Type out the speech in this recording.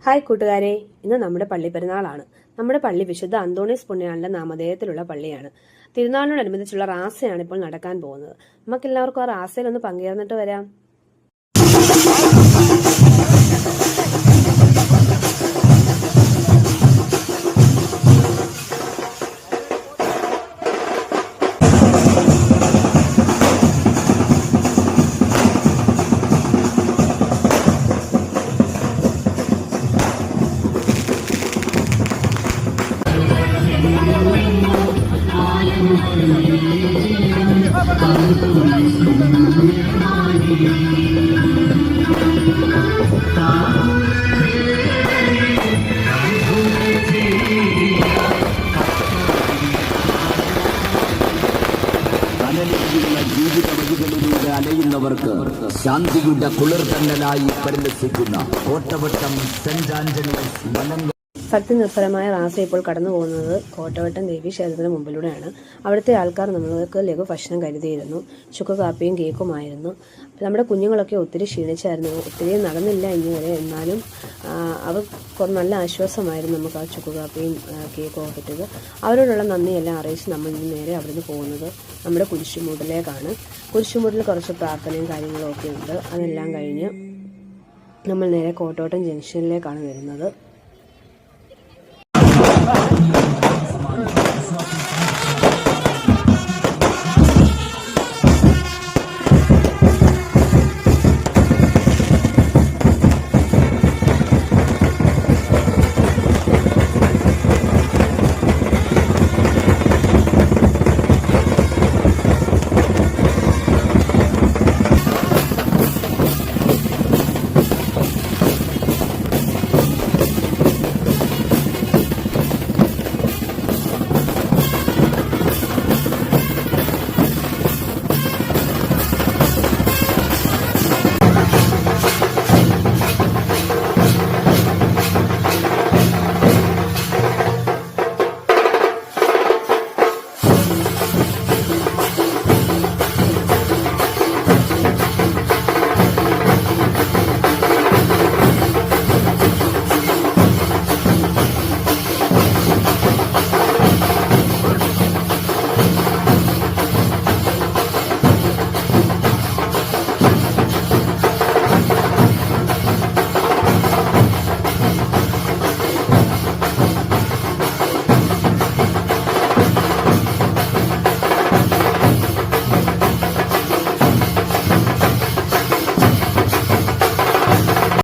Hi കൂട്ടുകാരെ, ഇന്ന് നമ്മുടെ പള്ളി പെരുന്നാളാണ്. നമ്മുടെ പള്ളി വിശുദ്ധ അന്തോണീസ് പുണ്യാളന്റെ നാമധേയത്തിലുള്ള പള്ളിയാണ്. തിരുനാളിനോടനുബന്ധിച്ചുള്ള റാസയാണ് ഇപ്പോൾ നടക്കാൻ പോകുന്നത്. നമുക്കെല്ലാവർക്കും ആ റാസയിലൊന്ന് പങ്കുചേർന്നിട്ട് വരാം. ജീവിത വഴികളിലൂടെ അലയുന്നവർക്ക് ശാന്തിയുടെ കുളിർതന്നലായി പരിലസിക്കുന്ന കോട്ടവട്ടം സെന്റ് ആന്റണീസ് വനങ്ങൾ. ഭക്തിനിർഭരമായ റാസ ഇപ്പോൾ കടന്നു പോകുന്നത് കോട്ടവട്ടം ദേവി ക്ഷേത്രത്തിന് മുമ്പിലൂടെയാണ്. അവിടുത്തെ ആൾക്കാർ നമ്മൾക്ക് ലഘു ഭക്ഷണം കരുതിയിരുന്നു. ചുക്ക് കാപ്പിയും കേക്കുമായിരുന്നു. നമ്മുടെ കുഞ്ഞുങ്ങളൊക്കെ ഒത്തിരി ക്ഷീണിച്ചായിരുന്നു. ഒത്തിരി നടന്നില്ല ഇനി വരെ. എന്നാലും അവർ നല്ല ആശ്വാസമായിരുന്നു നമുക്ക് ആ ചുക്ക് കാപ്പിയും കേക്കും ഒക്കെ കിട്ടിയത്. അവരോടുള്ള നന്ദിയെല്ലാം അറിയിച്ച് നമ്മൾ ഇനി നേരെ അവിടുന്ന് പോകുന്നത് നമ്മുടെ കുരിശുമൂട്ടിലേക്കാണ്. കുരിശുമൂട്ടിൽ കുറച്ച് പ്രാർത്ഥനയും കാര്യങ്ങളും ഒക്കെ ഉണ്ട്. അതെല്ലാം കഴിഞ്ഞ് നമ്മൾ നേരെ കോട്ടവട്ടം ജംഗ്ഷനിലേക്കാണ് വരുന്നത്.